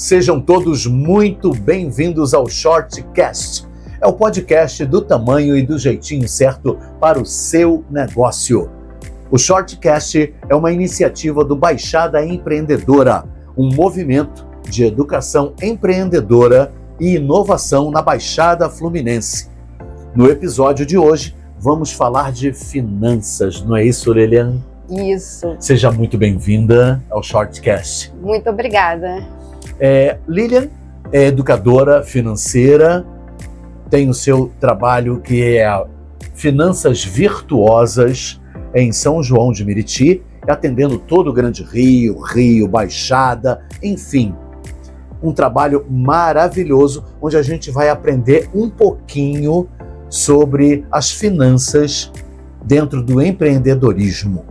Sejam todos muito bem-vindos ao Shortcast. É o podcast do tamanho e do jeitinho certo para o seu negócio. O Shortcast é uma iniciativa do Baixada Empreendedora, um movimento de educação empreendedora e inovação na Baixada Fluminense. No episódio de hoje, vamos falar de finanças, não é isso, Lilian? Isso. Seja muito bem-vinda ao Shortcast. Muito obrigada. Lilian é educadora financeira, tem o seu trabalho que é Finanças Virtuosas em São João de Meriti, atendendo todo o Grande Rio, Baixada, enfim. Um trabalho maravilhoso, onde a gente vai aprender um pouquinho sobre as finanças dentro do empreendedorismo.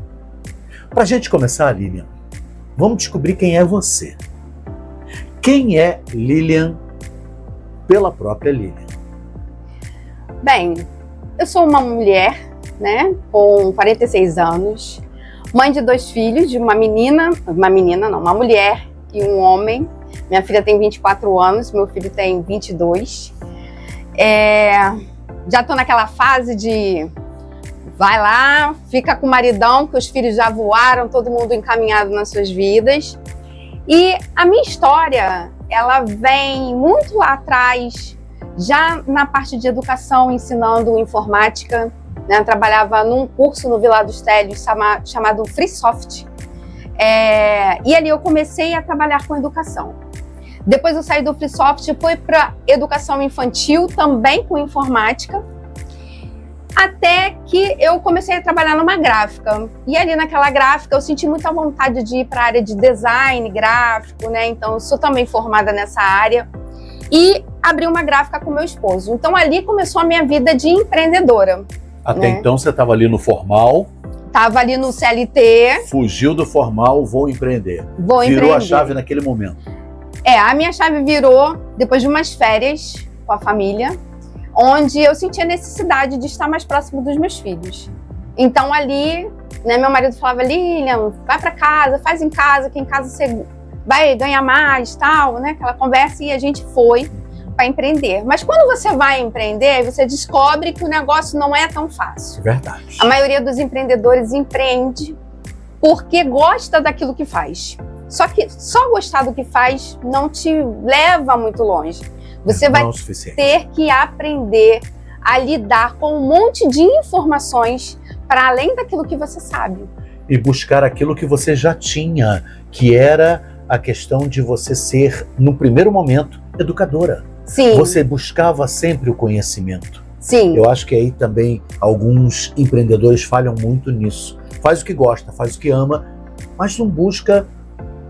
Para a gente começar, Lilian, vamos descobrir quem é você. Quem é Lilian pela própria Lilian? Bem, eu sou uma mulher, com 46 anos, mãe de 2 filhos, de uma mulher e um homem. Minha filha tem 24 anos, meu filho tem 22. Já estou naquela fase de vai lá, fica com o maridão, que os filhos já voaram, todo mundo encaminhado nas suas vidas. E a minha história, ela vem muito lá atrás, já na parte de educação, ensinando informática. Eu trabalhava num curso no Vila dos Télios chamado FreeSoft. E ali eu comecei a trabalhar com educação. Depois eu saí do FreeSoft e fui para educação infantil, também com informática. Até que eu comecei a trabalhar numa gráfica. E ali naquela gráfica eu senti muita vontade de ir para a área de design gráfico, Então eu sou também formada nessa área. E abri uma gráfica com meu esposo. Então ali começou a minha vida de empreendedora. Até então você estava ali no formal. Estava ali no CLT. Fugiu do formal, vou empreender. Virou a chave naquele momento. A minha chave virou depois de umas férias com a família, onde eu senti a necessidade de estar mais próximo dos meus filhos. Então ali, meu marido falava, Lilian, vai para casa, faz em casa, que em casa você vai ganhar mais, tal, aquela conversa, e a gente foi para empreender. Mas quando você vai empreender, você descobre que o negócio não é tão fácil. Verdade. A maioria dos empreendedores empreende porque gosta daquilo que faz. Só que só gostar do que faz não te leva muito longe. Você vai ter que aprender a lidar com um monte de informações para além daquilo que você sabe. E buscar aquilo que você já tinha, que era a questão de você ser, no primeiro momento, educadora. Sim. Você buscava sempre o conhecimento. Sim. Eu acho que aí também alguns empreendedores falham muito nisso. Faz o que gosta, faz o que ama, mas não busca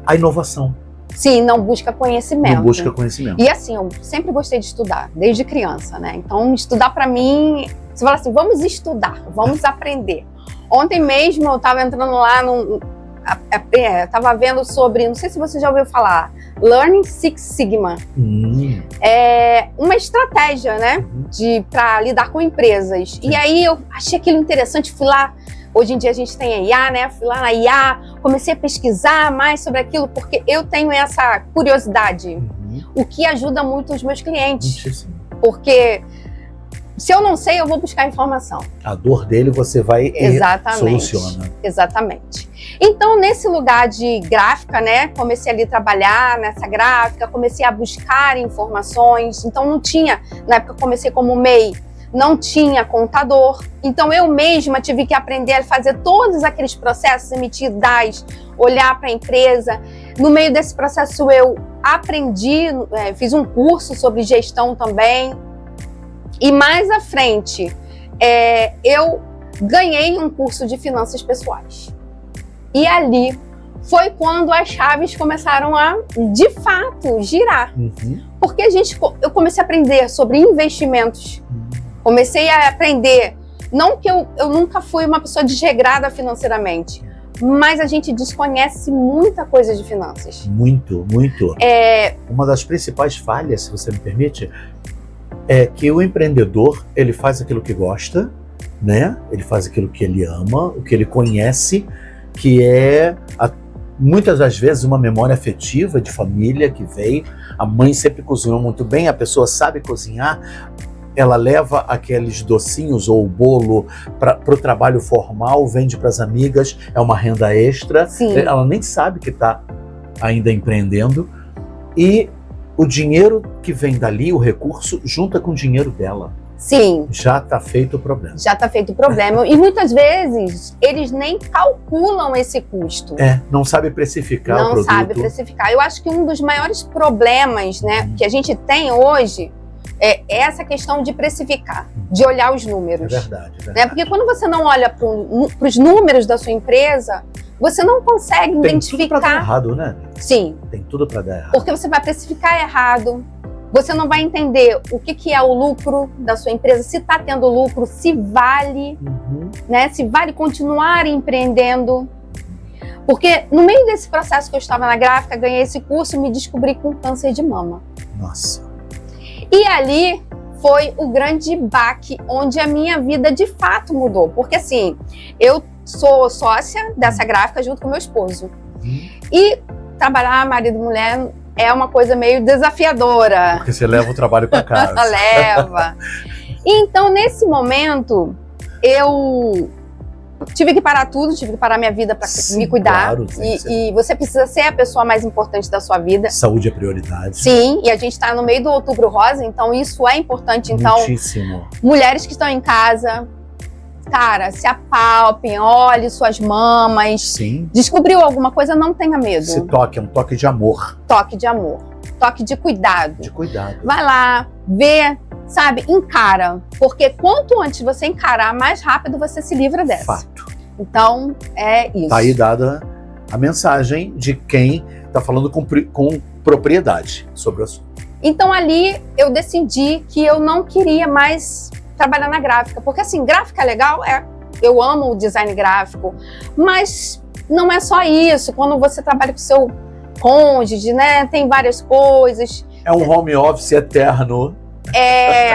a inovação. Sim, não busca conhecimento. Não busca conhecimento. E assim, eu sempre gostei de estudar, desde criança, Então, estudar para mim, você fala assim, vamos estudar, vamos aprender. Ontem mesmo eu estava entrando lá, estava vendo sobre, não sei se você já ouviu falar, Learning Six Sigma. É uma estratégia, para lidar com empresas. Sim. E aí eu achei aquilo interessante, fui lá. Hoje em dia a gente tem a IA, Fui lá na IA, comecei a pesquisar mais sobre aquilo, porque eu tenho essa curiosidade, o que ajuda muito os meus clientes. Muitíssimo. Porque se eu não sei, eu vou buscar informação. A dor dele você vai e soluciona. Exatamente. Então, nesse lugar de gráfica, comecei ali a trabalhar nessa gráfica, comecei a buscar informações. Então, não tinha, na época eu comecei como MEI, não tinha contador, então eu mesma tive que aprender a fazer todos aqueles processos, emitir DAS, olhar para a empresa. No meio desse processo eu aprendi, fiz um curso sobre gestão também, e mais à frente eu ganhei um curso de finanças pessoais. E ali foi quando as chaves começaram a, de fato, girar. Porque eu comecei a aprender sobre investimentos. Comecei a aprender, não que eu nunca fui uma pessoa desregrada financeiramente, mas a gente desconhece muita coisa de finanças. Muito. Uma das principais falhas, se você me permite, é que o empreendedor, ele faz aquilo que gosta, Ele faz aquilo que ele ama, o que ele conhece, que é muitas das vezes uma memória afetiva de família que veio, a mãe sempre cozinhou muito bem, a pessoa sabe cozinhar, ela leva aqueles docinhos ou o bolo para o trabalho formal, vende para as amigas, é uma renda extra. Sim. Ela nem sabe que está ainda empreendendo. E o dinheiro que vem dali, o recurso, junta com o dinheiro dela. Sim. Já está feito o problema. Já está feito o problema. E muitas vezes eles nem calculam esse custo. Não sabe precificar o produto. Não sabe precificar. Eu acho que um dos maiores problemas, né, que a gente tem hoje é essa questão de precificar, de olhar os números. É verdade. Né? Porque quando você não olha para os números da sua empresa, você não consegue identificar. Tem tudo para dar errado, né? Sim. Tem tudo para dar errado. Porque você vai precificar errado, você não vai entender o que é o lucro da sua empresa, se está tendo lucro, se vale, né? Se vale continuar empreendendo. Porque no meio desse processo que eu estava na gráfica, ganhei esse curso e me descobri com câncer de mama. Nossa. E ali foi o grande baque, onde a minha vida de fato mudou. Porque assim, eu sou sócia dessa gráfica junto com meu esposo. E trabalhar marido e mulher é uma coisa meio desafiadora. Porque você leva o trabalho para casa. Leva. Então, nesse momento, eu tive que parar tudo, tive que parar minha vida para me cuidar. Claro, e você precisa ser a pessoa mais importante da sua vida. Saúde é prioridade. Sim, e a gente está no meio do Outubro Rosa, então isso é importante. Então, muitíssimo. Mulheres que estão em casa, cara, se apalpem, olhe suas mamas. Sim. Descobriu alguma coisa, não tenha medo. Esse toque é um toque de amor. Toque de amor. Toque de cuidado. De cuidado. Vai lá, vê, sabe, encara. Porque quanto antes você encarar, mais rápido você se livra dessa. Fato. Então, é isso. Tá aí dada a mensagem de quem está falando com propriedade sobre o assunto. Então, ali, eu decidi que eu não queria mais trabalhar na gráfica. Porque, assim, gráfica é legal, eu amo o design gráfico, mas não é só isso. Quando você trabalha com o seu cônjuge, né, tem várias coisas. É um home office eterno.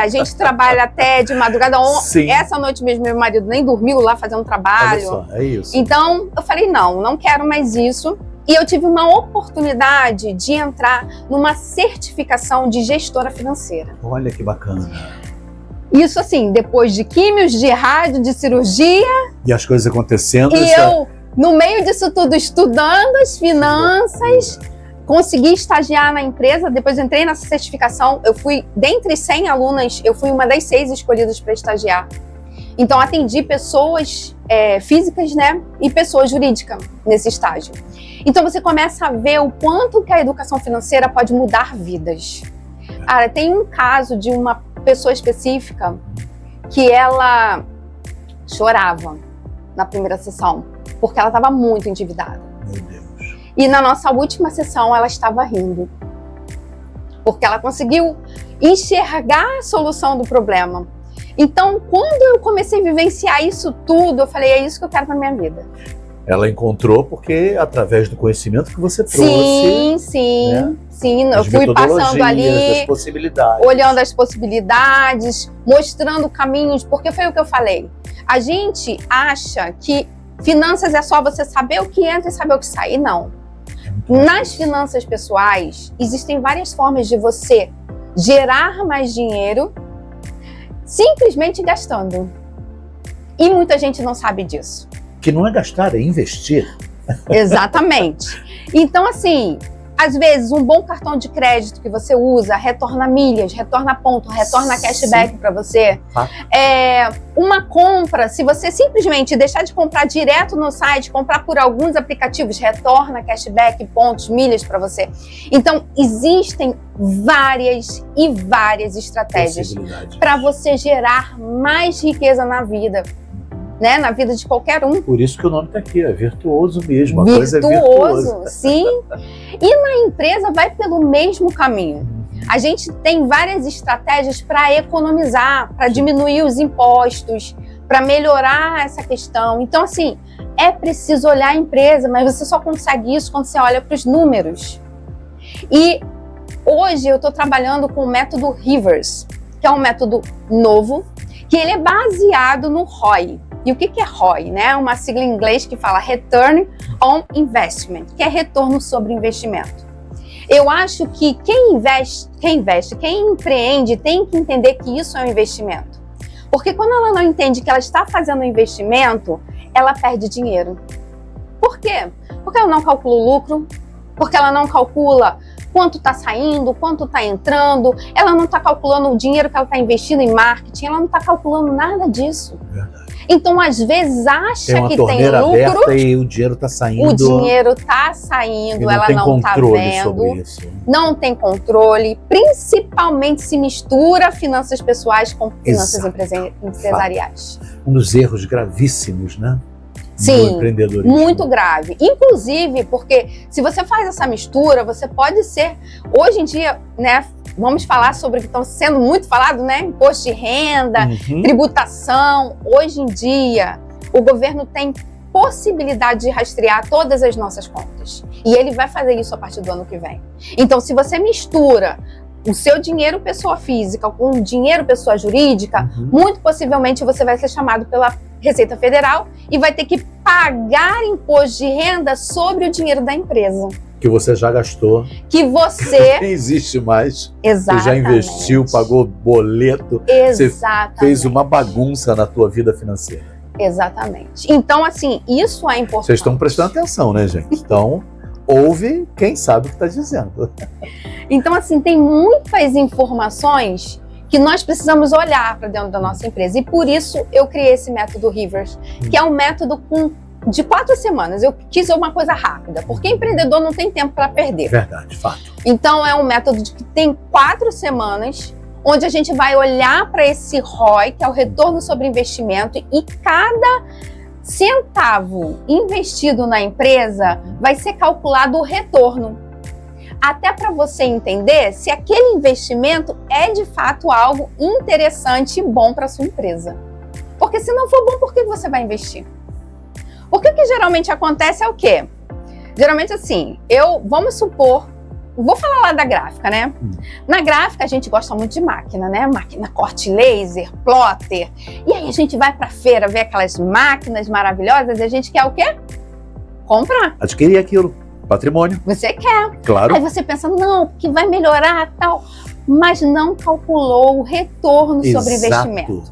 A gente trabalha até de madrugada. Sim. Essa noite mesmo, meu marido nem dormiu lá fazendo trabalho. Olha só, é isso. Então, eu falei, não quero mais isso. E eu tive uma oportunidade de entrar numa certificação de gestora financeira. Olha que bacana. Isso assim, depois de químios, de rádio, de cirurgia. E as coisas acontecendo. E eu, no meio disso tudo, estudando as finanças, consegui estagiar na empresa. Depois entrei nessa certificação. Eu fui, dentre 100 alunas, eu fui uma das 6 escolhidas para estagiar. Então, atendi pessoas físicas, né, e pessoas jurídicas nesse estágio. Então, você começa a ver o quanto que a educação financeira pode mudar vidas. Cara, tem um caso de uma pessoa específica que ela chorava na primeira sessão, porque ela estava muito endividada. Meu Deus. E na nossa última sessão, ela estava rindo. Porque ela conseguiu enxergar a solução do problema. Então, quando eu comecei a vivenciar isso tudo, eu falei, é isso que eu quero para minha vida. Ela encontrou porque, através do conhecimento que você trouxe... Sim. Eu fui passando ali, as possibilidades. olhando as possibilidades, mostrando caminhos, porque foi o que eu falei. A gente acha que finanças é só você saber o que entra e saber o que sai. Não. Nas finanças pessoais, existem várias formas de você gerar mais dinheiro simplesmente gastando. E muita gente não sabe disso. Que não é gastar, é investir. Exatamente. Então, assim, às vezes um bom cartão de crédito que você usa retorna milhas, retorna ponto, retorna cashback para você. Uma compra, se você simplesmente deixar de comprar direto no site, comprar por alguns aplicativos, retorna cashback, pontos, milhas para você. Então, existem várias e várias estratégias para você gerar mais riqueza na vida. Né, na vida de qualquer um. Por isso que o nome está aqui, é virtuoso mesmo. A virtuoso, coisa é virtuosa. Sim. E na empresa vai pelo mesmo caminho. A gente tem várias estratégias para economizar, para diminuir os impostos, para melhorar essa questão. Então, assim, é preciso olhar a empresa, mas você só consegue isso quando você olha para os números. E hoje eu estou trabalhando com o método Rivers, que é um método novo, que ele é baseado no ROI. E o que é ROI, né? Uma sigla em inglês que fala Return on Investment, que é retorno sobre investimento. Eu acho que quem empreende tem que entender que isso é um investimento. Porque quando ela não entende que ela está fazendo um investimento, ela perde dinheiro. Por quê? Porque ela não calcula o lucro, porque ela não calcula quanto está saindo, quanto está entrando, ela não está calculando o dinheiro que ela está investindo em marketing, ela não está calculando nada disso. Verdade. Então, às vezes, acha tem que tem lucro aberta e o dinheiro está saindo. O dinheiro está saindo, ela não está vendo, não tem controle, principalmente se mistura finanças pessoais com finanças empresariais. Um dos erros gravíssimos, né? Sim, muito grave. Inclusive, porque se você faz essa mistura, você pode ser, hoje em dia, né? Vamos falar sobre o que está sendo muito falado, né? Imposto de renda, tributação. Hoje em dia, o governo tem possibilidade de rastrear todas as nossas contas. E ele vai fazer isso a partir do ano que vem. Então, se você mistura o seu dinheiro pessoa física com o dinheiro pessoa jurídica, muito possivelmente você vai ser chamado pela Receita Federal e vai ter que pagar imposto de renda sobre o dinheiro da empresa. Que você já gastou. Que você... Nem existe mais. Exatamente. Você já investiu, pagou boleto. Exatamente. Você fez uma bagunça na tua vida financeira. Exatamente. Então, assim, isso é importante. Vocês estão prestando atenção, né, gente? Então, ouve quem sabe o que está dizendo. Então, assim, tem muitas informações que nós precisamos olhar para dentro da nossa empresa. E por isso eu criei esse método Rivers, que é um método de 4 semanas. Eu quis uma coisa rápida, porque empreendedor não tem tempo para perder. Verdade, fato. Então é um método que tem 4 semanas, onde a gente vai olhar para esse ROI, que é o retorno sobre investimento, e cada centavo investido na empresa vai ser calculado o retorno. Até para você entender se aquele investimento é de fato algo interessante e bom para sua empresa. Porque se não for bom, por que você vai investir? Porque o que geralmente acontece é o quê? Geralmente assim, vamos supor, vou falar lá da gráfica, né? Na gráfica a gente gosta muito de máquina, né? Máquina corte laser, plotter. E aí a gente vai pra feira ver aquelas máquinas maravilhosas e a gente quer o quê? Comprar. Adquirir aquilo, patrimônio. Você quer. Claro. Aí você pensa, não, que vai melhorar tal, mas não calculou o retorno sobre investimento.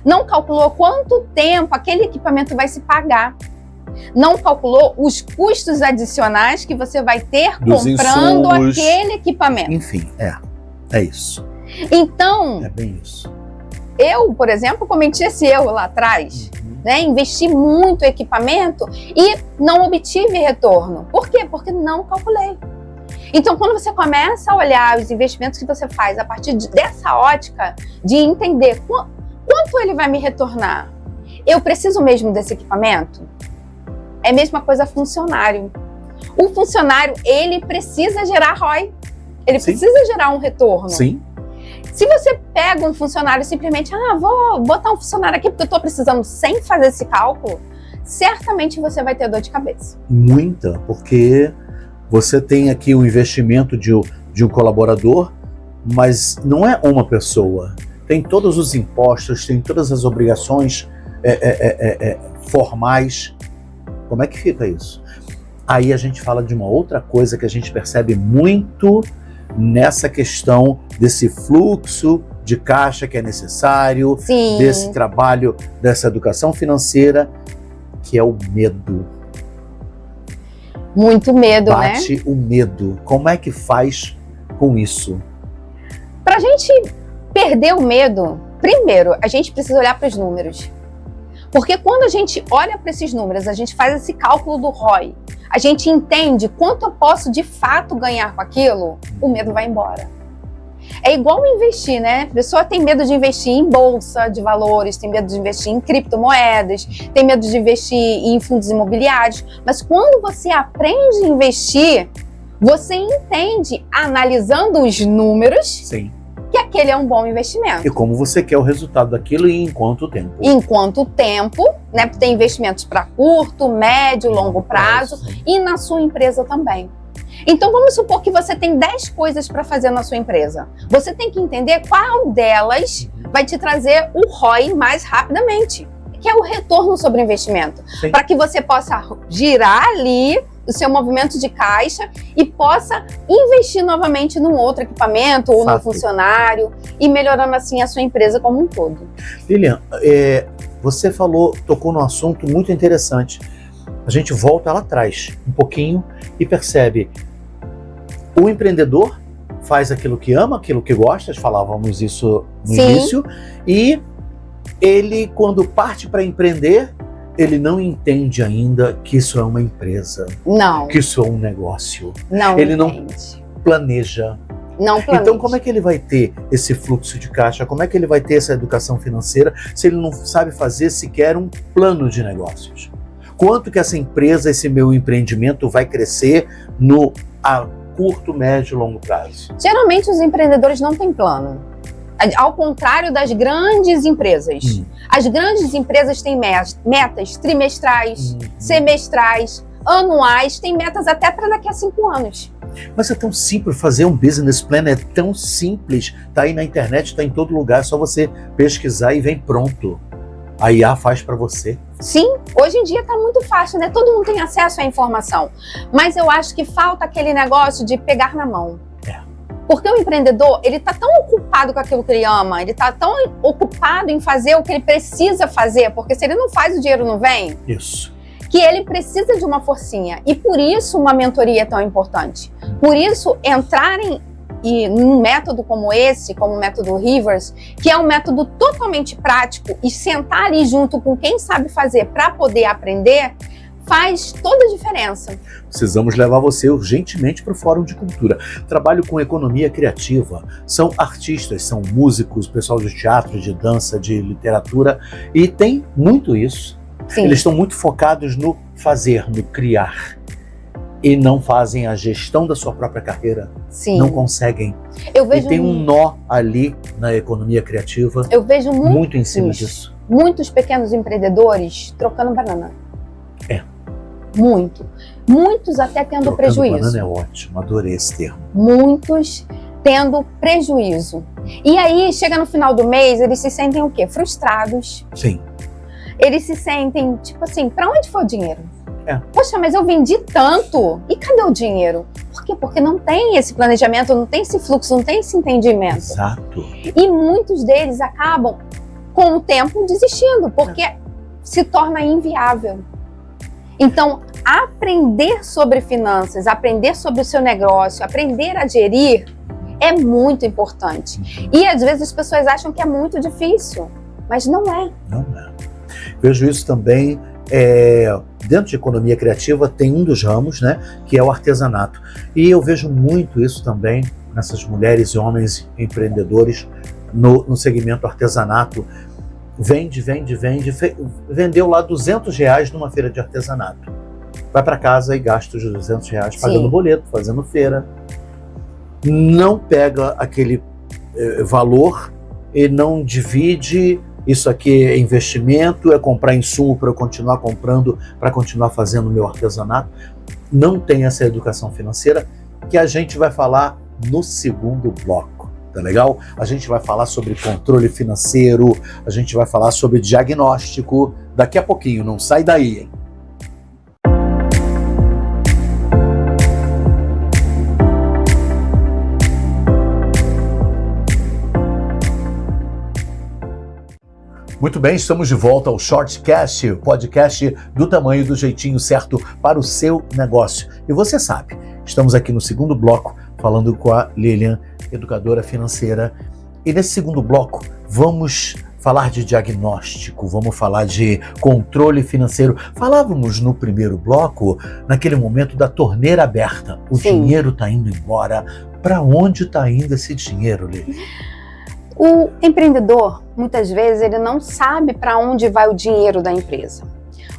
Não calculou quanto tempo aquele equipamento vai se pagar. Não calculou os custos adicionais que você vai ter comprando aquele equipamento. Enfim, é isso. Então, é bem isso. Eu, por exemplo, cometi esse erro lá atrás, né? Investi muito em equipamento e não obtive retorno. Por quê? Porque não calculei. Então, quando você começa a olhar os investimentos que você faz a partir dessa ótica de entender quanto ele vai me retornar, eu preciso mesmo desse equipamento? É a mesma coisa funcionário. O funcionário, ele precisa gerar ROI. Ele precisa gerar um retorno. Sim. Se você pega um funcionário simplesmente, vou botar um funcionário aqui porque eu estou precisando, sem fazer esse cálculo, certamente você vai ter dor de cabeça. Muita, porque você tem aqui o investimento de um colaborador, mas não é uma pessoa. Tem todos os impostos, tem todas as obrigações formais. Como é que fica isso? Aí a gente fala de uma outra coisa que a gente percebe muito nessa questão desse fluxo de caixa que é necessário, Sim. desse trabalho, dessa educação financeira, que é o medo. Muito medo, né? Bate o medo. Como é que faz com isso? Para a gente perder o medo, primeiro, a gente precisa olhar para os números. Porque quando a gente olha para esses números, a gente faz esse cálculo do ROI, a gente entende quanto eu posso de fato ganhar com aquilo, o medo vai embora. É igual investir, né? A pessoa tem medo de investir em bolsa de valores, tem medo de investir em criptomoedas, tem medo de investir em fundos imobiliários, mas quando você aprende a investir, você entende, analisando os números, Sim. que aquele é um bom investimento. E como você quer o resultado daquilo e em quanto tempo? Em quanto tempo, né? Porque tem investimentos para curto, médio, longo prazo e na sua empresa também. Então vamos supor que você tem 10 coisas para fazer na sua empresa. Você tem que entender qual delas vai te trazer o ROI mais rapidamente. que é o retorno sobre o investimento. Para que você possa girar ali o seu movimento de caixa e possa investir novamente num outro equipamento ou no funcionário e melhorando assim a sua empresa como um todo. Lilian, você tocou num assunto muito interessante. A gente volta lá atrás um pouquinho e percebe o empreendedor faz aquilo que ama, aquilo que gosta, falávamos isso no início, e ele, quando parte para empreender, ele não entende ainda que isso é uma empresa, que isso é um negócio. Ele não planeja. Então, como é que ele vai ter esse fluxo de caixa? Como é que ele vai ter essa educação financeira se ele não sabe fazer sequer um plano de negócios? Quanto que essa empresa, esse meu empreendimento vai crescer a curto, médio e longo prazo? Geralmente os empreendedores não têm plano. Ao contrário das grandes empresas. As grandes empresas têm metas trimestrais, semestrais, anuais, têm metas até para daqui a 5 anos. Mas é tão simples fazer um business plan, é tão simples. Tá aí na internet, tá em todo lugar, é só você pesquisar e vem pronto. A IA faz para você. Sim, hoje em dia tá muito fácil, né? Todo mundo tem acesso à informação. Mas eu acho que falta aquele negócio de pegar na mão. Porque o empreendedor, ele tá tão ocupado com aquilo que ele ama, ele tá tão ocupado em fazer o que ele precisa fazer, porque se ele não faz, o dinheiro não vem. Isso. Que ele precisa de uma forcinha. E por isso uma mentoria é tão importante. Por isso, entrarem num método como esse, como o método Rivers, que é um método totalmente prático, e sentar ali junto com quem sabe fazer para poder aprender, faz toda a diferença. Precisamos levar você urgentemente para o Fórum de Cultura. Trabalho com economia criativa. São artistas, são músicos, pessoal de teatro, de dança, de literatura, e tem muito isso. Sim. Eles estão muito focados no fazer, no criar. E não fazem a gestão da sua própria carreira. Sim. Não conseguem. E tem um nó ali na economia criativa. Eu vejo muito em cima disso. Muitos pequenos empreendedores trocando banana. Muitos até tendo prejuízo. Banana é ótimo, adorei esse termo. Muitos tendo prejuízo. E aí, chega no final do mês, eles se sentem o quê? Frustrados. Sim. Eles se sentem, tipo assim, pra onde foi o dinheiro? Poxa, mas eu vendi tanto. E cadê o dinheiro? Por quê? Porque não tem esse planejamento, não tem esse fluxo, não tem esse entendimento. Exato. E muitos deles acabam, com o tempo, desistindo, porque se torna inviável. Então, aprender sobre finanças, aprender sobre o seu negócio, aprender a gerir é muito importante. E às vezes as pessoas acham que é muito difícil, mas não é. Não é. Vejo isso também, dentro de economia criativa tem um dos ramos, né, que é o artesanato. E eu vejo muito isso também nessas mulheres e homens empreendedores no segmento artesanato. Vende, vendeu lá R$200 numa feira de artesanato. Vai para casa e gasta os R$200 pagando boleto, fazendo feira. Não pega aquele valor e não divide. Isso aqui é investimento, é comprar insumo para eu continuar comprando, para continuar fazendo o meu artesanato. Não tem essa educação financeira que a gente vai falar no segundo bloco. Tá legal? A gente vai falar sobre controle financeiro, a gente vai falar sobre diagnóstico daqui a pouquinho, não sai daí, hein? Muito bem, estamos de volta ao Shortcast, podcast do tamanho e do jeitinho certo para o seu negócio. E você sabe, estamos aqui no segundo bloco falando com a Lilian, educadora financeira. E nesse segundo bloco vamos falar de diagnóstico, vamos falar de controle financeiro. Falávamos no primeiro bloco, naquele momento da torneira aberta. O dinheiro está indo embora. Para onde está indo esse dinheiro, Lilian? O empreendedor, muitas vezes, ele não sabe para onde vai o dinheiro da empresa.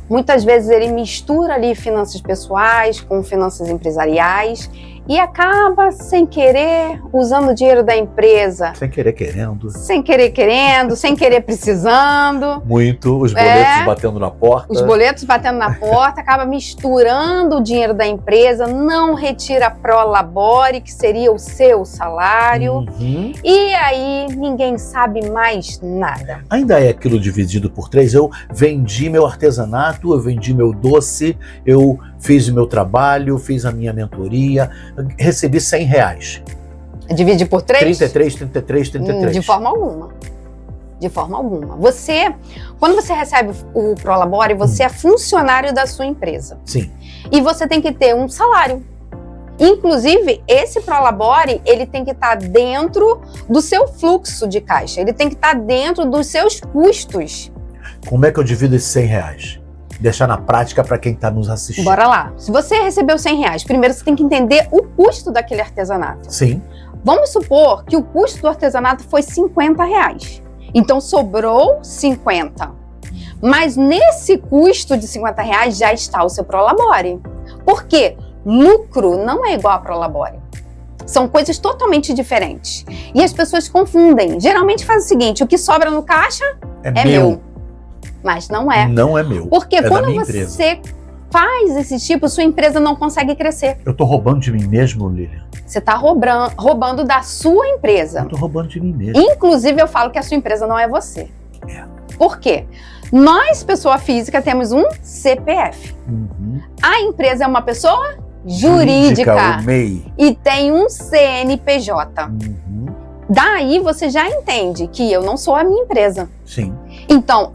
Muitas vezes ele mistura ali finanças pessoais com finanças empresariais e acaba, sem querer, usando o dinheiro da empresa. Sem querer querendo. Sem querer querendo, sem querer precisando. Muito, os boletos batendo na porta. Os boletos batendo na porta, acaba misturando o dinheiro da empresa, não retira a prolabore, que seria o seu salário. Uhum. E aí ninguém sabe mais nada. Ainda é aquilo dividido por 3. Eu vendi meu artesanato, eu vendi meu doce, eu fiz o meu trabalho, fiz a minha mentoria, recebi R$100. Divide por 3? 33. De forma alguma. De forma alguma. Quando você recebe o Prolabore, você é funcionário da sua empresa. Sim. E você tem que ter um salário. Inclusive, esse Prolabore, ele tem que estar dentro do seu fluxo de caixa. Ele tem que estar dentro dos seus custos. Como é que eu divido esses R$100? Deixar na prática para quem está nos assistindo. Bora lá. Se você recebeu R$100, primeiro você tem que entender o custo daquele artesanato. Sim. Vamos supor que o custo do artesanato foi R$50. Então sobrou 50. Mas nesse custo de R$50 já está o seu Prolabore. Por quê? Lucro não é igual a Prolabore. São coisas totalmente diferentes. E as pessoas confundem. Geralmente faz o seguinte, o que sobra no caixa é meu. Mas não é. Não é meu. Porque quando você faz esse tipo, sua empresa não consegue crescer. Eu tô roubando de mim mesmo, Lilian? Você tá roubando da sua empresa. Eu tô roubando de mim mesmo. Inclusive, eu falo que a sua empresa não é você. É. Por quê? Nós, pessoa física, temos um CPF. Uhum. A empresa é uma pessoa jurídica. O MEI. E tem um CNPJ. Uhum. Daí você já entende que eu não sou a minha empresa. Sim. Então,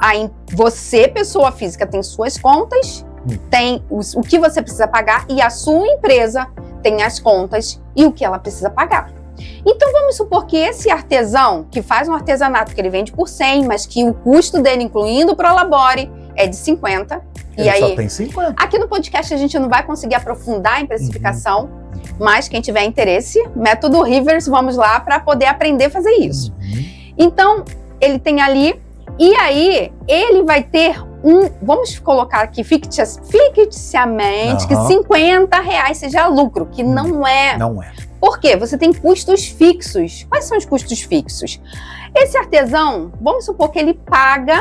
você, pessoa física, tem suas contas, tem o que você precisa pagar, e a sua empresa tem as contas e o que ela precisa pagar. Então, vamos supor que esse artesão, que faz um artesanato que ele vende por 100, mas que o custo dele, incluindo o Prolabore, é de 50. Ele só tem 50. Aqui no podcast a gente não vai conseguir aprofundar em precificação, mas quem tiver interesse, método Rivers, vamos lá para poder aprender a fazer isso. Então, ele tem ali, e aí ele vai ter vamos colocar aqui ficticiamente, que R$50 seja lucro, que não é. Não é. Por quê? Você tem custos fixos. Quais são os custos fixos? Esse artesão, vamos supor que ele paga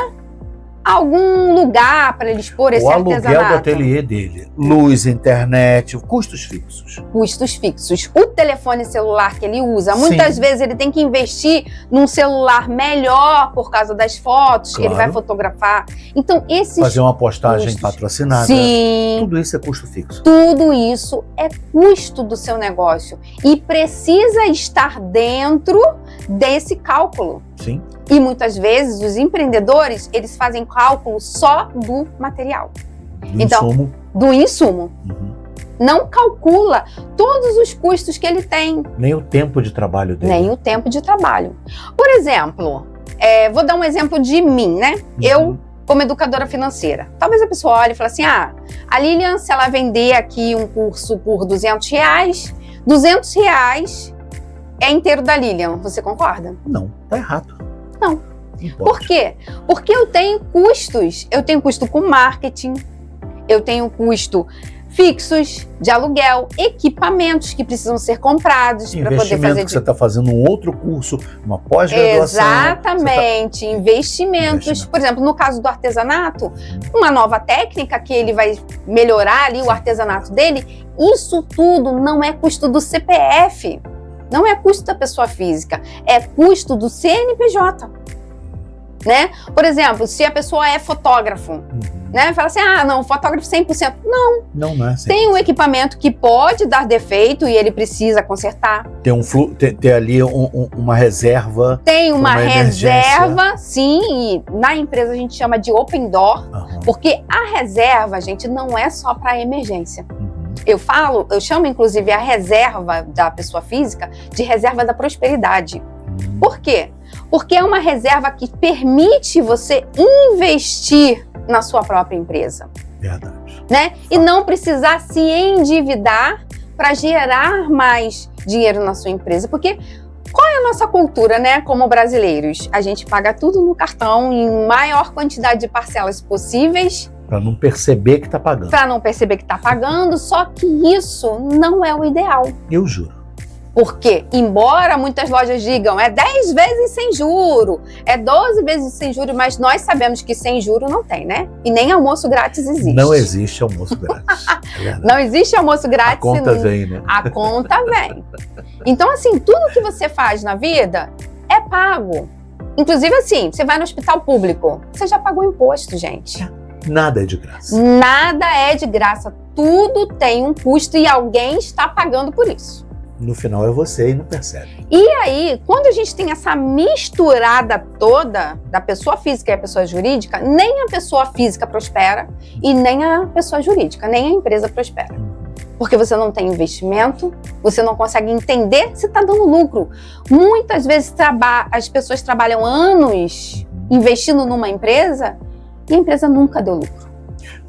algum lugar para ele expor esse artesanato. O aluguel do ateliê dele, luz, internet, custos fixos. Custos fixos. O telefone celular que ele usa, muitas vezes ele tem que investir num celular melhor por causa das fotos que ele vai fotografar. Então, fazer uma postagem patrocinada. Sim. Tudo isso é custo fixo. Tudo isso é custo do seu negócio e precisa estar dentro desse cálculo. Sim. E muitas vezes os empreendedores, eles fazem cálculo só do material. Do insumo. Não calcula todos os custos que ele tem. Nem o tempo de trabalho dele. Por exemplo, vou dar um exemplo de mim, né? Eu, como educadora financeira. Talvez a pessoa olhe e fale assim, a Lilian, se ela vender aqui um curso por R$200, R$200 é inteiro da Lilian. Você concorda? Não, tá errado. Não. Por quê? Porque eu tenho custos. Eu tenho custo com marketing, eu tenho custo fixos de aluguel, equipamentos que precisam ser comprados para poder fazer. Que você está fazendo um outro curso, uma pós-graduação. Exatamente, investimentos. Por exemplo, no caso do artesanato, uma nova técnica que ele vai melhorar ali o artesanato dele, isso tudo não é custo do CPF. Não é custo da pessoa física, é custo do CNPJ, né? Por exemplo, se a pessoa é fotógrafo, né? Fala assim, não, fotógrafo 100%. Não é 100%. Tem um equipamento que pode dar defeito e ele precisa consertar. Ter ali uma reserva. Tem uma reserva, sim, e na empresa a gente chama de open door, porque a reserva, gente, não é só para emergência. Eu chamo inclusive a reserva da pessoa física de reserva da prosperidade. Por quê? Porque é uma reserva que permite você investir na sua própria empresa. Verdade. Né? E não precisar se endividar para gerar mais dinheiro na sua empresa. Porque qual é a nossa cultura, né? Como brasileiros, a gente paga tudo no cartão em maior quantidade de parcelas possíveis Para não perceber que está pagando. Para não perceber que está pagando, só que isso não é o ideal. Eu juro. Porque, embora muitas lojas digam é 10 vezes sem juro, é 12 vezes sem juro, mas nós sabemos que sem juro não tem, né? E nem almoço grátis existe. Não existe almoço grátis. Não existe almoço grátis. A conta vem, né? A conta vem. Então, assim, tudo que você faz na vida é pago. Inclusive, assim, você vai no hospital público, você já pagou imposto, gente. Nada é de graça. Nada é de graça. Tudo tem um custo e alguém está pagando por isso. No final é você e não percebe. E aí, quando a gente tem essa misturada toda da pessoa física e a pessoa jurídica, nem a pessoa física prospera e nem a pessoa jurídica, nem a empresa prospera. Porque você não tem investimento, você não consegue entender se está dando lucro. Muitas vezes as pessoas trabalham anos investindo numa empresa e a empresa nunca deu lucro.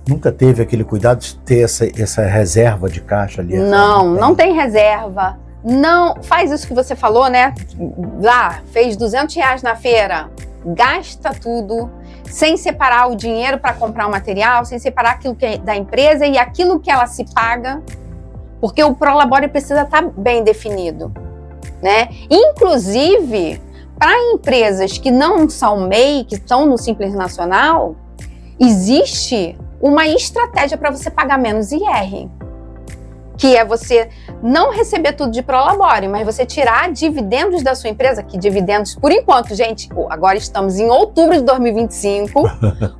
Nunca teve aquele cuidado de ter essa reserva de caixa ali? Não tem reserva. Não, faz isso que você falou, né? Lá, fez R$200 na feira, gasta tudo, sem separar o dinheiro para comprar o material, sem separar aquilo que é da empresa e aquilo que ela se paga, porque o Prolabore precisa estar bem definido, né? Inclusive, para empresas que não são MEI, que estão no Simples Nacional, existe uma estratégia para você pagar menos IR, que é você não receber tudo de Prolabore, mas você tirar dividendos da sua empresa, que dividendos, por enquanto, gente, agora estamos em outubro de 2025,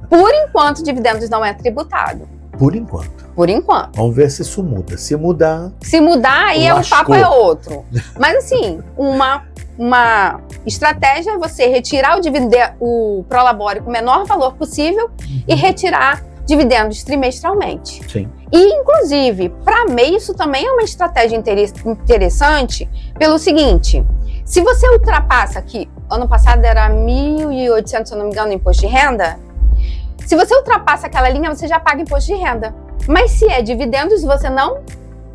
por enquanto, dividendos não é tributado. Por enquanto. Por enquanto. Vamos ver se isso muda. Se mudar, aí um papo é outro. Mas assim, uma estratégia é você retirar o Prolabore com o menor valor possível e retirar dividendos trimestralmente. Sim. E, inclusive, para MEI, isso também é uma estratégia interessante pelo seguinte: se você ultrapassa aqui, ano passado era 1.800, se eu não me engano, imposto de renda, se você ultrapassa aquela linha, você já paga imposto de renda. Mas se é dividendos, você não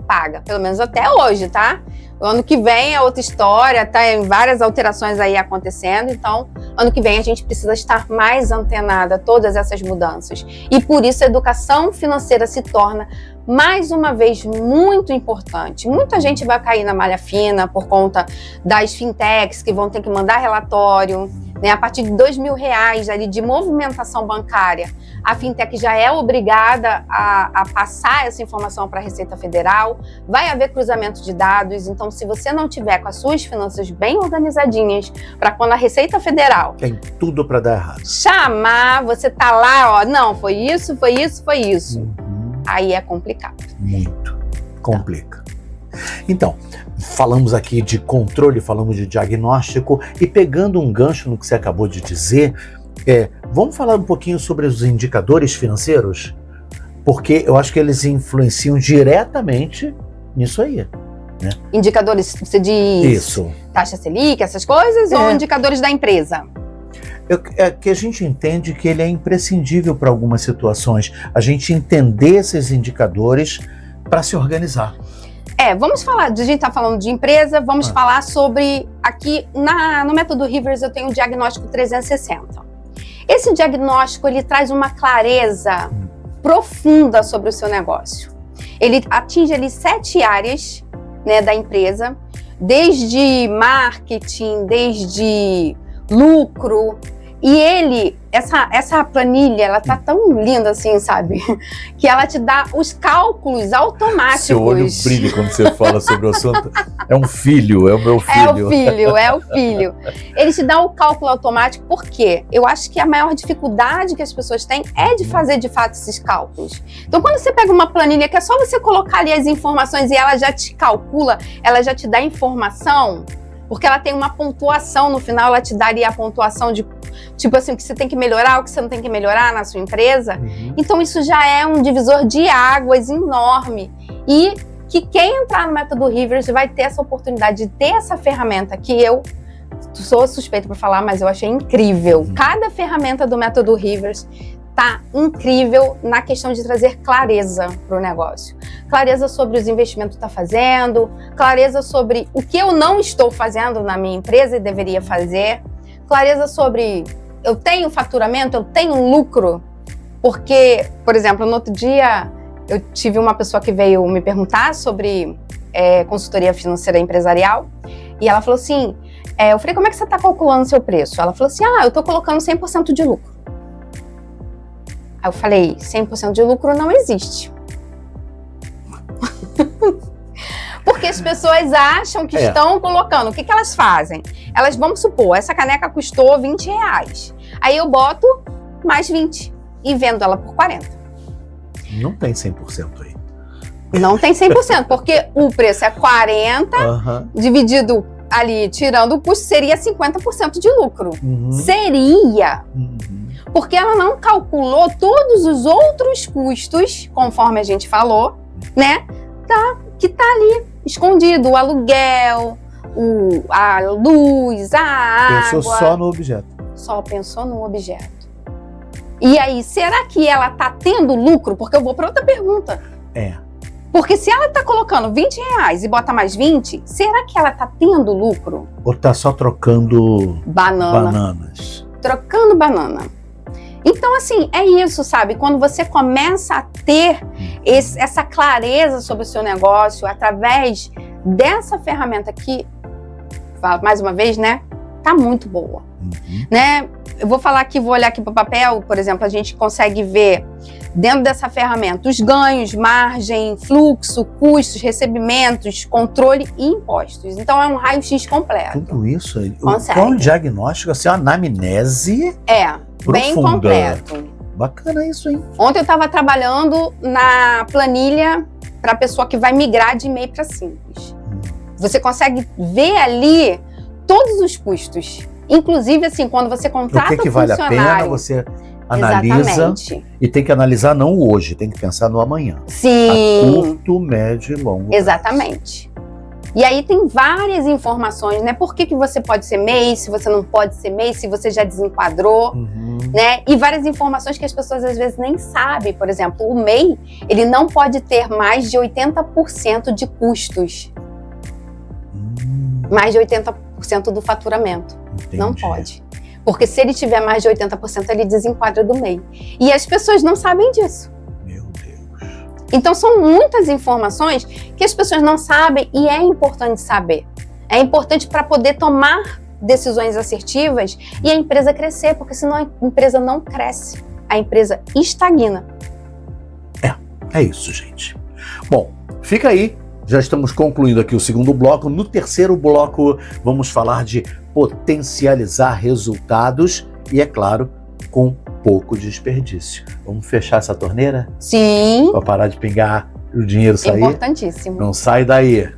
paga, pelo menos até hoje, tá? O ano que vem é outra história, tem várias alterações aí acontecendo, então ano que vem a gente precisa estar mais antenada a todas essas mudanças. E por isso a educação financeira se torna, mais uma vez, muito importante. Muita gente vai cair na malha fina por conta das fintechs que vão ter que mandar relatório, né? A partir de R$2.000 ali de movimentação bancária, a fintech já é obrigada a passar essa informação para a Receita Federal, vai haver cruzamento de dados, então se você não tiver com as suas finanças bem organizadinhas, para quando a Receita Federal tem tudo para dar errado, chamar, você tá lá, ó, não, foi isso. Aí é complicado. Muito. Complica. Então, falamos aqui de controle, falamos de diagnóstico e pegando um gancho no que você acabou de dizer, vamos falar um pouquinho sobre os indicadores financeiros? Porque eu acho que eles influenciam diretamente nisso aí, né? Indicadores, você diz isso. Taxa Selic, essas coisas, ou indicadores da empresa? É que a gente entende que ele é imprescindível para algumas situações, a gente entender esses indicadores para se organizar. Vamos falar, a gente está falando de empresa, vamos falar sobre, aqui no método Rivers eu tenho o diagnóstico 360. Esse diagnóstico, ele traz uma clareza profunda sobre o seu negócio. Ele atinge ali 7 áreas, né, da empresa, desde marketing, desde lucro. E essa planilha, ela tá tão linda assim, sabe? Que ela te dá os cálculos automáticos. Seu olho brilha quando você fala sobre o assunto. É um filho, é o meu filho. É o filho. Ele te dá o cálculo automático, por quê? Eu acho que a maior dificuldade que as pessoas têm é de fazer, de fato, esses cálculos. Então, quando você pega uma planilha que é só você colocar ali as informações e ela já te calcula, ela já te dá informação, porque ela tem uma pontuação no final, ela te daria a pontuação de, tipo assim, o que você tem que melhorar, o que você não tem que melhorar na sua empresa. Então isso já é um divisor de águas enorme. E que quem entrar no método Rivers vai ter essa oportunidade de ter essa ferramenta que eu sou suspeita para falar, mas eu achei incrível. Cada ferramenta do método Rivers tá incrível na questão de trazer clareza para o negócio. Clareza sobre os investimentos que está fazendo, clareza sobre o que eu não estou fazendo na minha empresa e deveria fazer, clareza sobre eu tenho faturamento, eu tenho lucro, Porque, por exemplo, no outro dia, eu tive uma pessoa que veio me perguntar sobre consultoria financeira empresarial, e ela falou assim, eu falei, como é que você está calculando o seu preço? Ela falou assim, eu estou colocando 100% de lucro. Aí eu falei, 100% de lucro não existe. Porque as pessoas acham que estão colocando. O que elas fazem? Elas, vamos supor, essa caneca custou R$20. Aí eu boto mais 20 e vendo ela por 40. Não tem 100% aí. Não tem 100%, porque o preço é 40, dividido ali, tirando o custo, seria 50% de lucro. Seria. Porque ela não calculou todos os outros custos, conforme a gente falou, né? Que tá ali, escondido. O aluguel, a luz, a água. Pensou só no objeto. Só pensou no objeto. E aí, será que ela tá tendo lucro? Porque eu vou para outra pergunta. Porque se ela tá colocando R$20 e bota mais 20, será que ela tá tendo lucro? Ou tá só trocando bananas? Trocando banana. Então, assim, é isso, sabe? Quando você começa a ter essa clareza sobre o seu negócio através dessa ferramenta que, mais uma vez, né? Tá muito boa, né? Eu vou falar aqui, vou olhar aqui para o papel, por exemplo, a gente consegue ver dentro dessa ferramenta os ganhos, margem, fluxo, custos, recebimentos, controle e impostos. Então é um raio-x completo. Tudo isso aí. Consegue. Com um diagnóstico, assim, uma anamnese bem profunda. Completo. Bacana isso, hein? Ontem eu estava trabalhando na planilha para a pessoa que vai migrar de MEI para Simples. Você consegue ver ali todos os custos. Inclusive, assim, quando você contrata o que vale a pena, você analisa. Exatamente. E tem que analisar não o hoje, tem que pensar no amanhã. Sim. A curto, médio e longo. Exatamente. E aí tem várias informações, né? Por que você pode ser MEI, se você não pode ser MEI, se você já desenquadrou, né? E várias informações que as pessoas às vezes nem sabem. Por exemplo, o MEI, ele não pode ter mais de 80% de custos. Mais de 80% do faturamento. Entendi. Não pode. Porque se ele tiver mais de 80%, ele desenquadra do MEI. E as pessoas não sabem disso. Meu Deus. Então são muitas informações que as pessoas não sabem e é importante saber. É importante para poder tomar decisões assertivas e a empresa crescer, porque senão a empresa não cresce. A empresa estagna. É isso, gente. Bom, fica aí. Já estamos concluindo aqui o segundo bloco. No terceiro bloco, vamos falar de potencializar resultados e, é claro, com pouco desperdício. Vamos fechar essa torneira? Sim. Para parar de pingar o dinheiro sair? Importantíssimo. Não sai daí.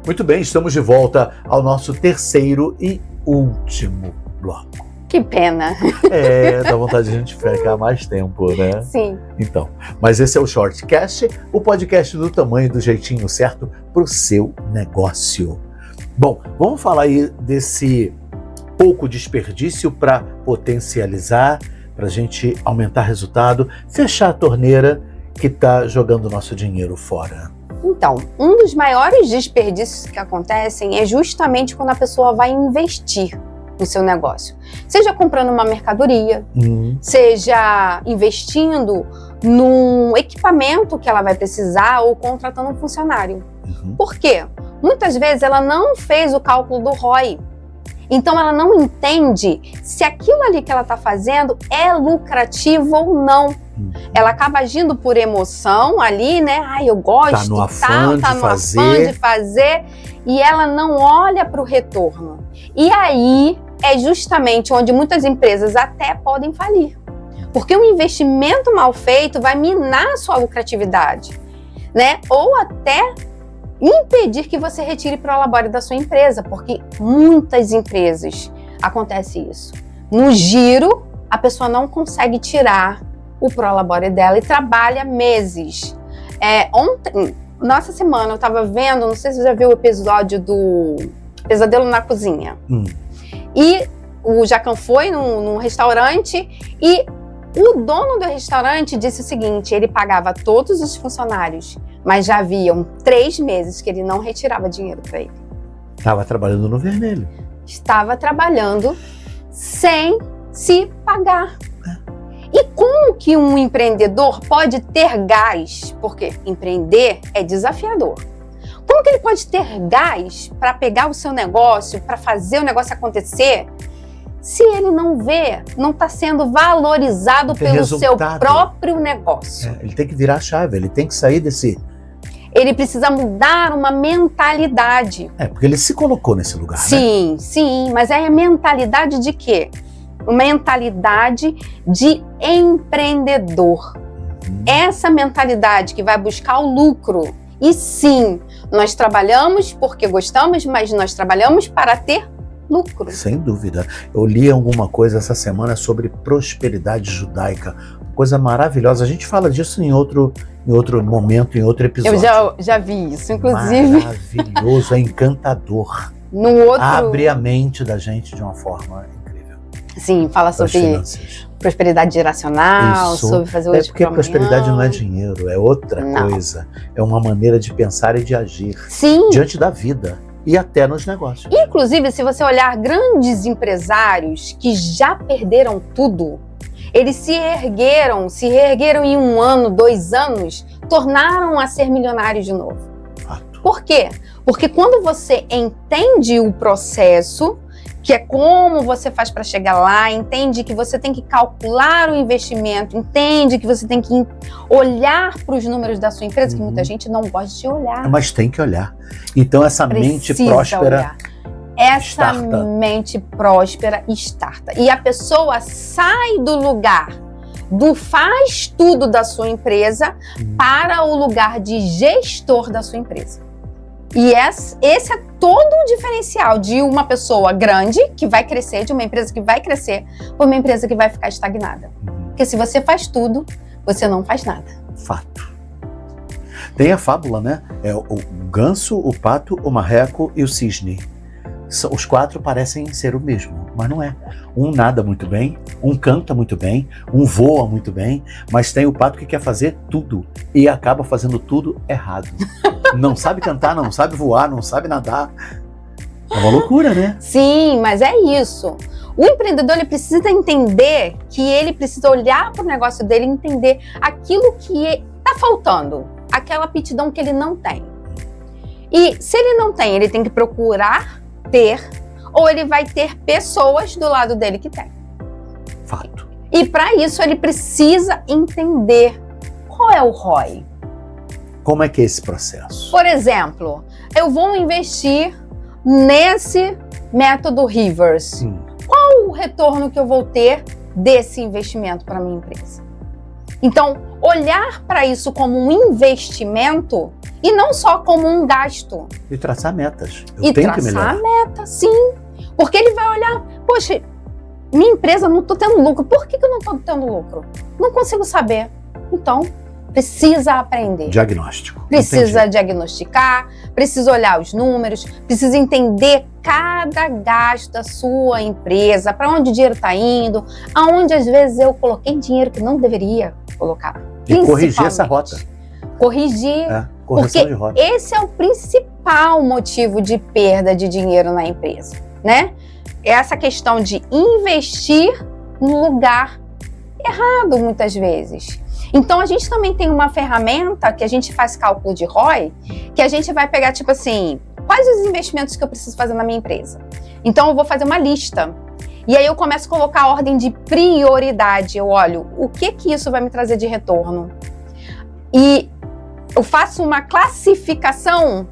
Muito bem, estamos de volta ao nosso terceiro e último bloco. Que pena. Dá vontade de a gente ficar mais tempo, né? Sim. Então, mas esse é o Shortcast, o podcast do tamanho e do jeitinho certo para o seu negócio. Bom, vamos falar aí desse pouco desperdício para potencializar, para a gente aumentar resultado, fechar a torneira que está jogando o nosso dinheiro fora. Então, um dos maiores desperdícios que acontecem é justamente quando a pessoa vai investir no seu negócio. Seja comprando uma mercadoria, seja investindo num equipamento que ela vai precisar ou contratando um funcionário. Por quê? Muitas vezes ela não fez o cálculo do ROI. Então ela não entende se aquilo ali que ela está fazendo é lucrativo ou não. Ela acaba agindo por emoção ali, né? Eu gosto, tá no afã de fazer, e ela não olha para o retorno. E aí é justamente onde muitas empresas até podem falir. Porque um investimento mal feito vai minar a sua lucratividade, né? Ou até impedir que você retire Prolabore da sua empresa, porque muitas empresas acontece isso. No giro, a pessoa não consegue tirar o Prolabore dela e trabalha meses. Nossa semana, eu estava vendo, não sei se você já viu o episódio do Pesadelo na Cozinha. E o Jacan foi num restaurante e O dono do restaurante disse o seguinte, ele pagava todos os funcionários, mas já haviam 3 meses que ele não retirava dinheiro para ele. Estava trabalhando no vermelho. Estava trabalhando sem se pagar. E como que um empreendedor pode ter gás? Porque empreender é desafiador. Como que ele pode ter gás para pegar o seu negócio, para fazer o negócio acontecer, se ele não vê, não está sendo valorizado pelo seu próprio negócio? Ele tem que virar a chave, ele tem que sair desse... Ele precisa mudar uma mentalidade. Porque ele se colocou nesse lugar, sim, né? Sim, mas é a mentalidade de quê? Uma mentalidade de empreendedor. Essa mentalidade que vai buscar o lucro. E sim, nós trabalhamos porque gostamos, mas nós trabalhamos para ter lucro. Sem dúvida. Eu li alguma coisa essa semana sobre prosperidade judaica. Coisa maravilhosa. A gente fala disso em outro momento, em outro episódio. Eu já vi isso, inclusive. Maravilhoso, é encantador. Abre a mente da gente de uma forma incrível. Sim, fala sobre prosperidade geracional, sobre fazer hoje porque prosperidade não é dinheiro, é outra coisa. É uma maneira de pensar e de agir. Sim. Diante da vida. E até nos negócios. Inclusive, se você olhar grandes empresários que já perderam tudo, eles se reergueram em 1 ano, 2 anos, tornaram a ser milionários de novo. Fato. Por quê? Porque quando você entende o processo, que é como você faz para chegar lá, entende que você tem que calcular o investimento, entende que você tem que olhar para os números da sua empresa, que muita gente não gosta de olhar. Mas tem que olhar. Então essa mente próspera mente próspera starta. E a pessoa sai do lugar do faz tudo da sua empresa para o lugar de gestor da sua empresa. E esse é todo o diferencial de uma pessoa grande que vai crescer, de uma empresa que vai crescer, para uma empresa que vai ficar estagnada. Porque se você faz tudo, você não faz nada. Fato. Tem a fábula, né? É o ganso, o pato, o marreco e o cisne. Os 4 parecem ser o mesmo, mas não é. Um nada muito bem, um canta muito bem, um voa muito bem, mas tem o pato que quer fazer tudo e acaba fazendo tudo errado. Não sabe cantar, não sabe voar, não sabe nadar. É uma loucura, né? Sim, mas é isso. O empreendedor ele precisa entender que ele precisa olhar para o negócio dele e entender aquilo que está faltando, aquela aptidão que ele não tem. E se ele não tem, ele tem que procurar ter, ou ele vai ter pessoas do lado dele que tem. Fato. E para isso ele precisa entender qual é o ROI. Como é que é esse processo? Por exemplo, eu vou investir nesse método Rivers. Qual o retorno que eu vou ter desse investimento para minha empresa? Então, olhar para isso como um investimento e não só como um gasto. E traçar metas. Eu tenho que melhorar. Traçar a meta, sim. Porque ele vai olhar, poxa, minha empresa não estou tendo lucro. Por que eu não estou tendo lucro? Não consigo saber. Então, precisa aprender. Diagnóstico. Precisa diagnosticar, precisa olhar os números, precisa entender cada gasto da sua empresa, para onde o dinheiro está indo, aonde às vezes eu coloquei dinheiro que não deveria colocar. E corrigir essa rota. Corrigir. Correção de rota. Esse é o principal motivo de perda de dinheiro na empresa, né? Essa questão de investir no lugar errado, muitas vezes. Então, a gente também tem uma ferramenta que a gente faz cálculo de ROI, que a gente vai pegar, tipo assim, quais os investimentos que eu preciso fazer na minha empresa? Então, eu vou fazer uma lista. E aí, eu começo a colocar a ordem de prioridade. Eu olho, o que isso vai me trazer de retorno? E eu faço uma classificação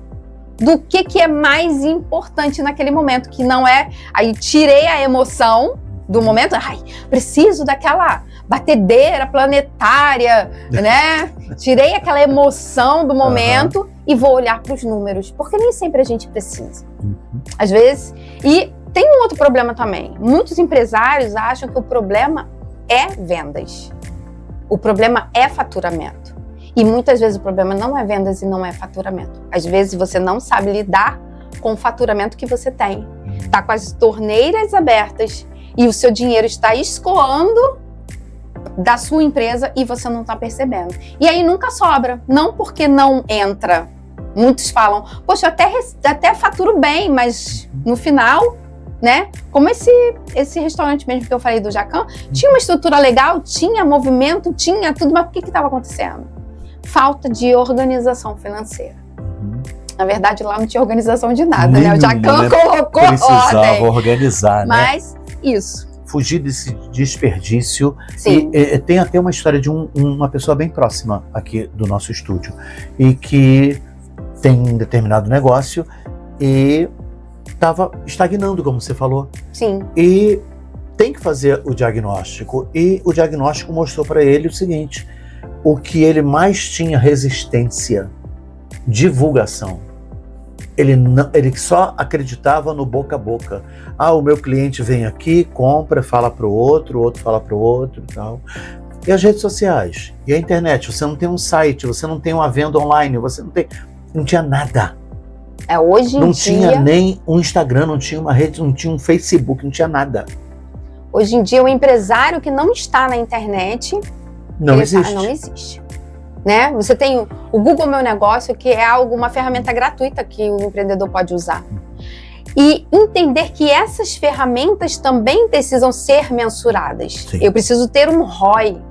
do que é mais importante naquele momento, que não é... Aí, tirei a emoção do momento, preciso daquela batedeira planetária, né? Tirei aquela emoção do momento e vou olhar para os números, porque nem sempre a gente precisa. Às vezes, e tem um outro problema também. Muitos empresários acham que o problema é vendas. O problema é faturamento. E muitas vezes o problema não é vendas e não é faturamento. Às vezes você não sabe lidar com o faturamento que você tem. Está com as torneiras abertas e o seu dinheiro está escoando da sua empresa e você não está percebendo. E aí nunca sobra, não porque não entra. Muitos falam, poxa, até faturo bem, mas no final, né? Como esse restaurante mesmo que eu falei do Jacan, tinha uma estrutura legal, tinha movimento, tinha tudo, mas o que estava acontecendo? Falta de organização financeira. Na verdade, lá não tinha organização de nada, né? O Jacan colocou precisava organizar, né? Mas isso. Fugir desse desperdício. Sim. E tem até uma história de uma pessoa bem próxima aqui do nosso estúdio e que tem um determinado negócio e estava estagnando, como você falou. Sim. E tem que fazer o diagnóstico. E o diagnóstico mostrou para ele o seguinte: o que ele mais tinha resistência, divulgação. Ele só acreditava no boca a boca. Ah, o meu cliente vem aqui, compra, fala para o outro fala para o outro e tal. E as redes sociais, e a internet, você não tem um site, você não tem uma venda online, você não tinha nada. Hoje em não dia, tinha nem um Instagram, não tinha uma rede, não tinha um Facebook, não tinha nada. Hoje em dia, o empresário que não está na internet, não existe. Não existe. Né? Você tem o Google Meu Negócio, que é uma ferramenta gratuita que o empreendedor pode usar. E entender que essas ferramentas também precisam ser mensuradas. Sim. Eu preciso ter um ROI.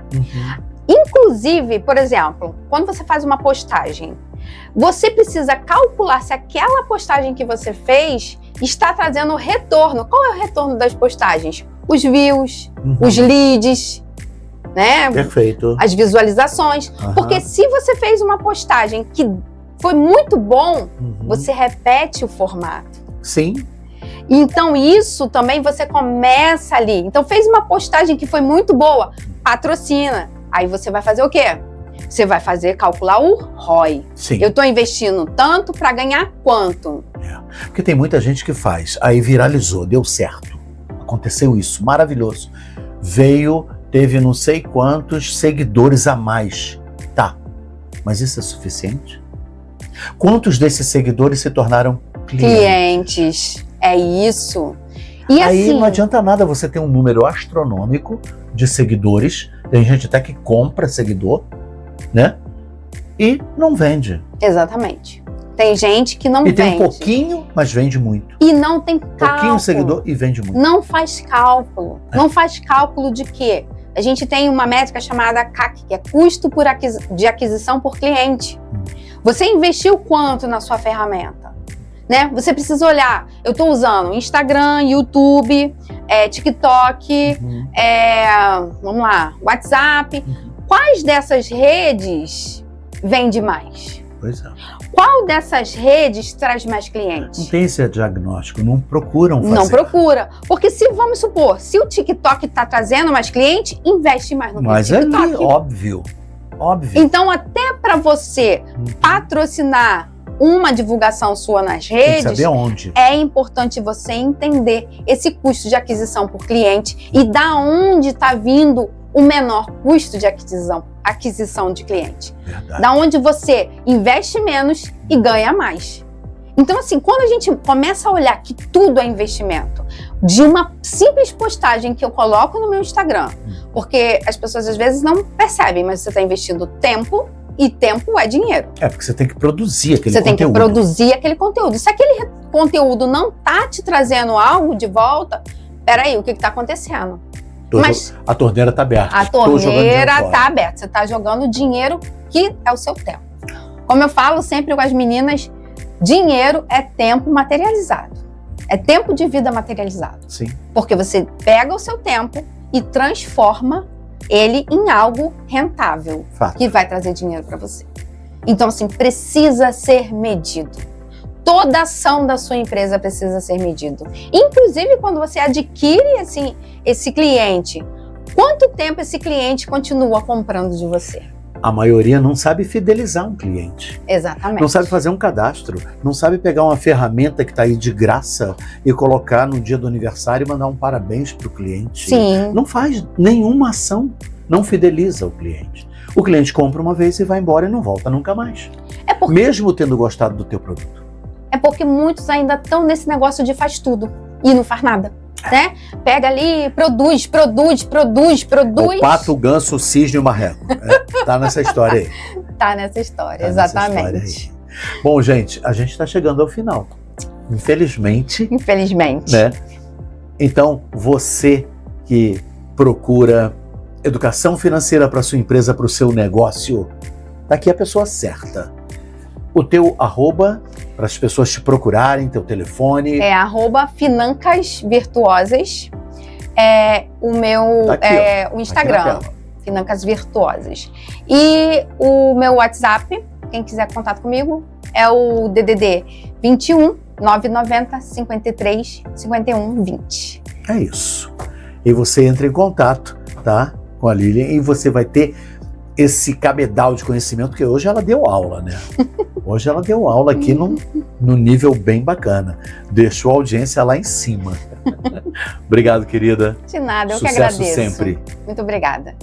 Inclusive, por exemplo, quando você faz uma postagem, você precisa calcular se aquela postagem que você fez está trazendo retorno. Qual é o retorno das postagens? Os views, os leads, né? Perfeito. As visualizações. Porque se você fez uma postagem que foi muito bom, você repete o formato. Sim. Então isso também você começa ali. Então fez uma postagem que foi muito boa, patrocina. Aí você vai fazer o quê? Você vai calcular o ROI. Sim. Eu estou investindo tanto para ganhar quanto? Porque tem muita gente que faz, aí viralizou, deu certo. Aconteceu isso, maravilhoso. Teve não sei quantos seguidores a mais. Tá, mas isso é suficiente? Quantos desses seguidores se tornaram clientes? É isso. E aí assim, não adianta nada você ter um número astronômico de seguidores, tem gente até que compra seguidor, né? E não vende. Exatamente. Tem gente que não vende. E tem um pouquinho, mas vende muito. E não tem cálculo. Pouquinho seguidor e vende muito. Não faz cálculo. Não faz cálculo de quê? A gente tem uma métrica chamada CAC, que é custo de aquisição por cliente. Você investiu quanto na sua ferramenta? Né? Você precisa olhar, eu estou usando Instagram, YouTube, TikTok, vamos lá, WhatsApp. Quais dessas redes vende mais? Pois é. Qual dessas redes traz mais clientes? Não tem esse diagnóstico, não procuram fazer. Não procura. Porque vamos supor, se o TikTok está trazendo mais cliente, investe mais no TikTok. Mas é ali, óbvio. Então, até para você patrocinar uma divulgação sua nas redes, tem que saber onde. É importante você entender esse custo de aquisição por cliente e da onde está vindo o menor custo de aquisição de cliente. Verdade. Da onde você investe menos e ganha mais. Então, assim, quando a gente começa a olhar que tudo é investimento, de uma simples postagem que eu coloco no meu Instagram, porque as pessoas às vezes não percebem, mas você está investindo tempo, e tempo é dinheiro. Porque você tem que produzir aquele conteúdo. Você tem que produzir aquele conteúdo. Se aquele conteúdo não está te trazendo algo de volta, peraí, o que está acontecendo? Mas a torneira está aberta. A torneira está aberta. Você está jogando dinheiro que é o seu tempo. Como eu falo sempre com as meninas, dinheiro é tempo materializado. É tempo de vida materializado. Sim. Porque você pega o seu tempo e transforma ele em algo rentável. Fato. Que vai trazer dinheiro para você. Então, assim, precisa ser medido. Toda ação da sua empresa precisa ser medido. Inclusive, quando você adquire esse cliente, quanto tempo esse cliente continua comprando de você? A maioria não sabe fidelizar um cliente. Exatamente. Não sabe fazer um cadastro. Não sabe pegar uma ferramenta que está aí de graça e colocar no dia do aniversário e mandar um parabéns para o cliente. Sim. Não faz nenhuma ação. Não fideliza o cliente. O cliente compra uma vez e vai embora e não volta nunca mais. Mesmo tendo gostado do teu produto. É porque muitos ainda estão nesse negócio de faz tudo e não faz nada. né? Pega ali, produz. O pato, o ganso, o cisne e o marreco. Tá nessa história aí. Tá nessa história, Tá nessa exatamente. história aí. Bom, gente, a gente está chegando ao final. Infelizmente. Infelizmente. Né? Então, você que procura educação financeira para sua empresa, para o seu negócio, tá aqui a pessoa certa. O teu arroba, para as pessoas te procurarem, teu telefone. É @financasvirtuosas. É o meu Tá aqui, ó. o Aqui na Instagram, tela. Financas Virtuosas. E o meu WhatsApp, quem quiser contato comigo, é o DDD 21 990 53 51 20. É isso. E você entra em contato, tá? Com a Lilian e você vai ter esse cabedal de conhecimento, porque hoje ela deu aula, né? Hoje ela deu aula aqui no nível bem bacana. Deixou a audiência lá em cima. Obrigado, querida. De nada, eu Sucesso que agradeço. sempre. Muito obrigada.